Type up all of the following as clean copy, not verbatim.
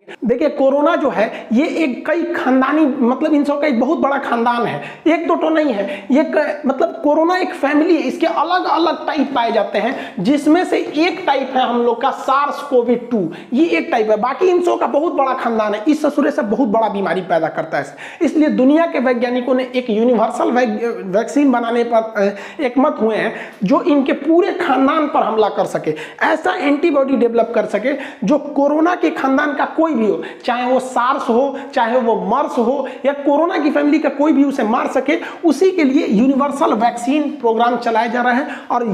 देखिए कोरोना जो है ये एक कई खानदानी मतलब इन सब का एक बहुत बड़ा खानदान है, एक दो तो नहीं है ये मतलब कोरोना एक फैमिली है, इसके अलग अलग टाइप पाए जाते हैं जिसमें से एक टाइप है हम लोग का सार्स कोविड 2, ये एक टाइप है, बाकी इन सब का बहुत बड़ा खानदान है, इस ससुरे से बहुत बड़ा बीमारी पैदा करता है। इसलिए दुनिया के वैज्ञानिकों ने एक यूनिवर्सल वैक्सीन बनाने पर एकमत हुए हैं जो इनके पूरे खानदान पर हमला कर सके, ऐसा एंटीबॉडी डेवलप कर सके जो कोरोना के खानदान का कोई भी हो, चाहे वो सार्स हो, चाहे वो मर्स हो या कोरोना की फैमिली का कोई भी उसे मार सके, उसी के लिए यूनिवर्सल वैक्सीन प्रोग्राम चलाया जा रहा है। और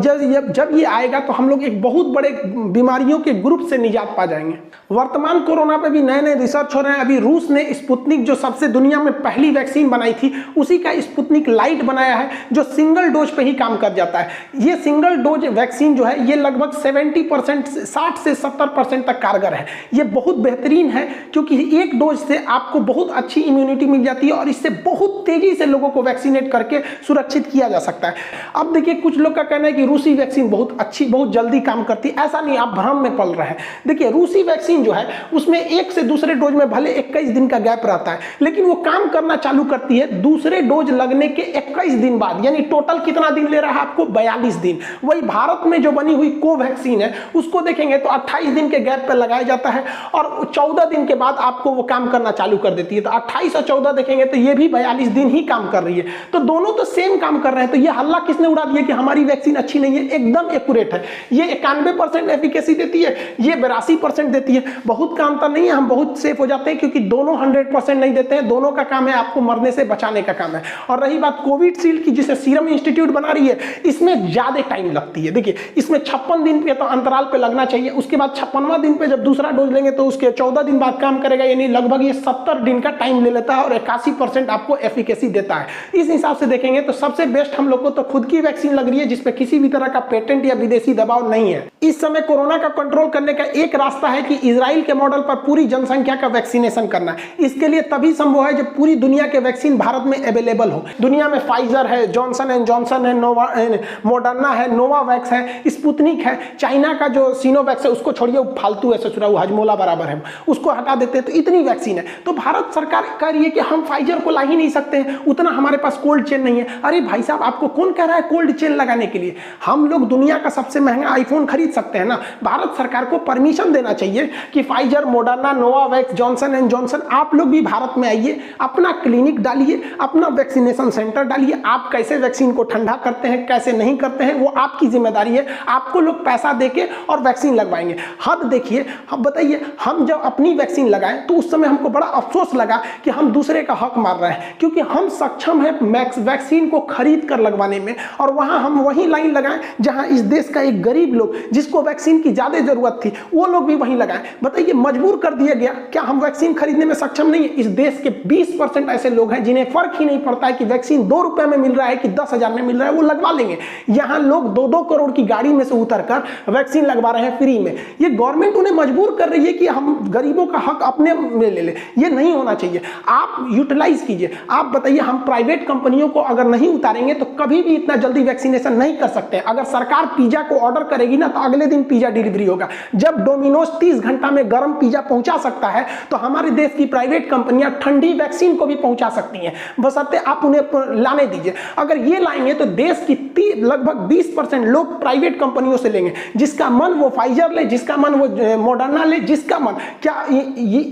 जब ये आएगा तो हम लोग एक बहुत बड़े बीमारियों के ग्रुप से निजात पा जाएंगे। वर्तमान कोरोना पे भी नए नए रिसर्च हो रहे हैं। अभी रूस ने स्पुतनिक जो सबसे दुनिया में पहली वैक्सीन बनाई थी उसी का स्पुतनिक लाइट बनाया है जो सिंगल डोज पे ही काम कर जाता है। ये सिंगल डोज वैक्सीन जो है ये लगभग 70% 60 से 70% तक कारगर है। ये बहुत बेहतरीन है क्योंकि एक डोज से आपको बहुत अच्छी इम्यूनिटी मिल जाती है और इससे बहुत तेजी से लोगों को वैक्सीनेट करके सुरक्षित किया जा सकता है। अब देखिए कुछ लोग का कहना है कि रूसी वैक्सीन बहुत अच्छी, बहुत जल्दी काम करती है, ऐसा नहीं, आप भ्रम में पड़ रहे हैं। देखिए रूसी वैक्सीन जो है उसमें एक से दूसरे डोज में भले 21 दिन का गैप रहता है लेकिन वो काम करना चालू करती है दूसरे डोज लगने के 21 दिन बाद, यानी टोटल कितना दिन ले रहा है आपको, 42 दिन। वही भारत में जो बनी हुई कोवैक्सीन है उसको देखेंगे तो 28 दिन के गैप पर लगाया जाता है और 14 दिन के बाद आपको वो काम करना चालू कर देती है। तो 28 और 14 देखेंगे तो ये भी 42 दिन ही काम कर रही है, तो दोनों तो सेम काम कर रहे हैं। तो ये हल्ला किसने उड़ा दिया कि हमारी वैक्सीन अच्छी नहीं है? एकदम एक्यूरेट है। ये 91% एफिकेसी देती है, ये 82% देती है। बहुत का अंतर नहीं है, हम बहुत सेफ हो जाते हैं क्योंकि दोनों 100% नहीं देते हैं, दोनों का काम है आपको मरने से बचाने का काम है। और रही बात कोविशील्ड की जिसे सीरम इंस्टीट्यूट बना रही है, इसमें ज्यादा टाइम लगती है। देखिए इसमें 56 दिन पे तो अंतराल पे लगना चाहिए, उसके बाद 56वां दिन पे जब दूसरा डोज लेंगे तो उसके 14 दिन बाद काम करेगा, यानी लगभग ये 70 दिन का टाइम ले लेता है और 81% आपको एफिकेसी देता है। इस हिसाब से देखेंगे तो सबसे बेस्ट हम लोग को तो खुद की वैक्सीन लग रही है जिसपे किसी भी तरह का पेटेंट या विदेशी दबाव नहीं है। इस समय कोरोना का कंट्रोल करने का एक रास्ता है कि इजराइल के मॉडल पर पूरी जनसंख्या का वैक्सीनेशन करना है। इसके लिए तभी संभव है जब पूरी दुनिया के वैक्सीन भारत में अवेलेबल हो। दुनिया में फाइजर है, जॉनसन एंड जॉनसन है, मोडर्ना है, नोवावैक्स है, स्पुतनिक है, चाइना का जो सिनोवैक्स है उसको छोड़िए, वो फालतू है, ससुरा वो हजमोला बराबर है, उसको हटा देते हैं। तो इतनी वैक्सीन है तो भारत सरकार कह रही है कि हम फाइजर को ला ही नहीं सकते हैं, उतना हमारे पास कोल्ड चेन नहीं है। अरे भाई साहब आपको कौन कह रहा है कोल्ड चेन लगाने के लिए? हम लोग दुनिया का सबसे महंगा आईफोन खरीद सकते हैं ना। भारत सरकार को परमिशन देना चाहिए कि Pfizer, Moderna, Novavax, Johnson and Johnson आप लोग भी भारत में आइए, अपना क्लिनिक डालिए, अपना वैक्सीनेशन सेंटर डालिए। आप कैसे वैक्सीन को ठंडा करते हैं, कैसे नहीं करते हैं, वो आपकी जिम्मेदारी है। आपको लोग पैसा देके और वैक्सीन लगवाएंगे। हद देखिए, हम बताइए, हम जब अपनी वैक्सीन लगाएं तो उस समय हमको बड़ा अफसोस लगा कि हम दूसरे का हक मार रहे हैं क्योंकि हम सक्षम है वैक्सीन को खरीद कर लगवाने में, और वहां हम वही लाइन लगाएं जहां इस देश का एक गरीब लोग जिसको वैक्सीन की ज्यादा जरूरत थी वो लोग भी वहीं लगाएं। बताइए मजबूर कर दिया गया, क्या हम वैक्सीन खरीदने में सक्षम नहीं है? इस देश के 20% ऐसे लोग हैं जिन्हें फर्क ही नहीं पड़ता है कि वैक्सीन 2 रुपए में मिल रहा है कि 10,000 में मिल रहा है, वो लगवा लेंगे। यहाँ लोग 2-2 करोड़ की गाड़ी में से उतरकर वैक्सीन लगवा रहे हैं फ्री में। ये गवर्नमेंट उन्हें मजबूर कर रही है कि हम गरीबों का हक अपने में ले ले। ये नहीं होना चाहिए। आप यूटिलाइज कीजिए। आप बताइए, हम प्राइवेट कंपनियों को अगर नहीं उतारेंगे तो कभी भी इतना जल्दी वैक्सीनेशन नहीं कर सकते। अगर सरकार पिज्जा को ऑर्डर करेगी ना तो अगले दिन पिज्जा डिलीवरी होगा। जब डोमिनोज 30 घंटा में गर्म पिज्जा पहुंचा सकता है तो हमारे देश की प्राइवेट कंपनियां ठंडी वैक्सीन को भी पहुंचा सकती हैं, बशर्ते आप उन्हें लाने दीजिए। अगर ये लाएंगे तो देश की लगभग 20% लोग प्राइवेट कंपनियों से लेंगे। जिसका मन वो फाइजर ले, जिसका मन वो मोडर्ना ले, जिसका मन, क्या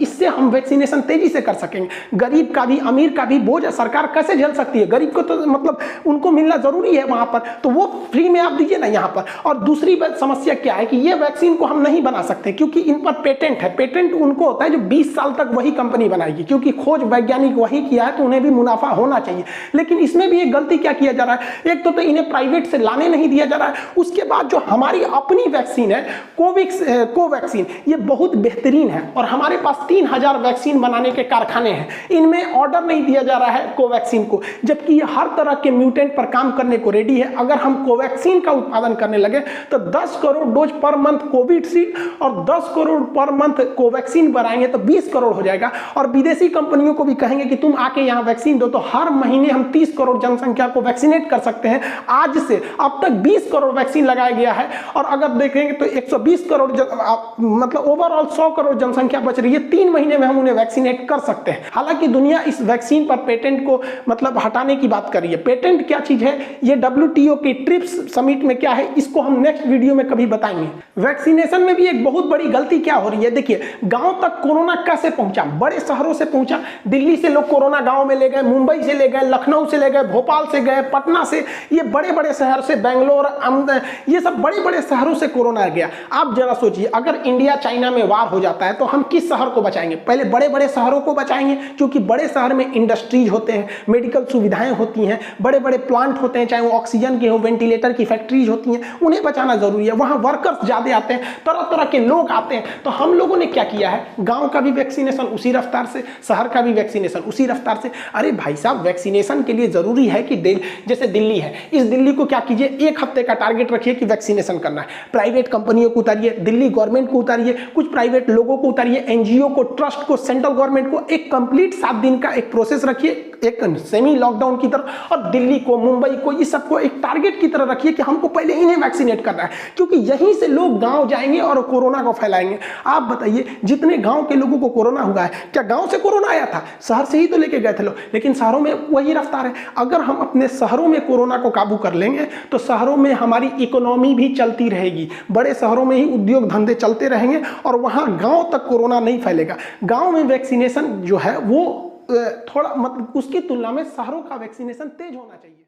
इससे हम वैक्सीनेशन तेजी से कर सकेंगे? गरीब का भी अमीर का भी बोझ सरकार कैसे झेल सकती है? गरीब को तो मतलब उनको मिलना जरूरी है वहां पर, तो वो फ्री में आप दीजिए ना यहाँ पर। और दूसरी समस्या क्या है कि ये वैक्सीन को हम नहीं बना सकते क्योंकि इन पर पेटेंट है। पेटेंट उनको होता है जो 20 साल तक वही कंपनी बनाएगी, क्योंकि खोज वैज्ञानिक वही किया है तो उन्हें भी मुनाफा होना चाहिए। लेकिन इसमें भी एक गलती क्या किया जा रहा है, एक तो इन्हें प्राइवेट से लाने नहीं दिया जा रहा है, उसके बाद जो हमारी अपनी वैक्सीन है कोवैक्सीन, ये बहुत बेहतरीन है और हमारे पास 3000 वैक्सीन बनाने के कारखाने हैं। इनमें ऑर्डर नहीं दिया जा रहा है कोवैक्सीन को, जबकि ये हर तरह के म्यूटेंट पर काम करने को रेडी है। अगर हम कोवैक्सीन का उत्पादन करने लगे तो 10 crore dose per month Covishield और 10 करोड़ पर मंथ कोवैक्सीन बनाएंगे तो 20 करोड़ हो जाएगा। और विदेशी कंपनियों को भी कहेंगे कि तुम आके यहाँ वैक्सीन दो, तो हर महीने हम 30 करोड़ जनसंख्या को वैक्सीनेट कर सकते हैं। आज से अब तक 20 करोड़ वैक्सीन लगाया गया है और अगर देखेंगे तो 120 करोड़ मतलब ओवरऑल 100 करोड़ जनसंख्या संख्या बच रही है, 3 महीने में हम उन्हें वैक्सीनेट कर सकते हैं। हालांकि दुनिया इस वैक्सीन पर पेटेंट को मतलब हटाने की बात कर रही है। पेटेंट क्या चीज है, ये WTO के ट्रिप्स समिट में क्या है, इसको हम नेक्स्ट वीडियो में कभी बताएंगे। वैक्सीनेशन में भी एक बहुत बड़ी गलती क्या हो रही है, देखिए गांव तक कोरोना कैसे पहुंचा, बड़े शहरों से पहुंचा। दिल्ली से लोग कोरोना गांव में ले गए, मुंबई से ले गए, लखनऊ से ले गए, भोपाल से गए, पटना से, ये बड़े बड़े शहर से, बेंगलोर, ये सब बड़े बड़े शहरों से कोरोना गया। आप जरा सोचिए, अगर इंडिया चाइना में वार हो जाता है तो हम किस शहर को बचाएंगे? पहले बड़े बड़े शहरों को बचाएंगे, क्योंकि बड़े शहर में इंडस्ट्रीज होते हैं, मेडिकल सुविधाएं होती हैं, बड़े बड़े प्लांट होते हैं, चाहे वो ऑक्सीजन के हो, वेंटिलेटर की फैक्ट्रीज होती हैं, उन्हें बचाना जरूरी है। वहां वर्कर्स ज्यादा आते हैं, तरह तरह के लोग आते हैं। तो हम लोगों ने क्या किया है, गांव का भी वैक्सीनेशन उसी रफ्तार से, शहर का भी वैक्सीनेशन उसी रफ्तार से। अरे भाई साहब, वैक्सीनेशन के लिए जरूरी है कि जैसे दिल्ली है, इस दिल्ली को क्या कीजिए, 1 हफ्ते का टारगेट रखिए कि वैक्सीनेशन करना है। प्राइवेट कंपनियों को उतारिए, दिल्ली गवर्नमेंट को उतारिए, कुछ प्राइवेट लोगों को उतारिए, एनजीओ को, ट्रस्ट को, सेंट्रल गवर्नमेंट को, एक कंप्लीट 7 दिन का एक प्रोसेस रखिए, एक सेमी लॉकडाउन की तरह। और दिल्ली को, मुंबई को, इस सबको एक टारगेट की तरह रखिए कि हमको पहले इन्हें वैक्सीनेट करना है, क्योंकि यहीं से लोग गांव जाएंगे और कोरोना को फैलाएंगे। आप बताइए, जितने गांव के लोगों को कोरोना हुआ है, क्या गांव से कोरोना आया था? शहर से ही तो लेके गए थे लोग, लेकिन शहरों में वही रफ्तार है। अगर हम अपने शहरों में कोरोना को काबू कर लेंगे तो शहरों में हमारी इकोनॉमी भी चलती रहेगी, बड़े शहरों में ही उद्योग धंधे चलते रहेंगे और वहां गांव तक कोरोना नहीं फैलेगा। गांव में वैक्सीनेशन जो है वो थोड़ा मतलब उसकी तुलना में शहरों का वैक्सीनेशन तेज होना चाहिए।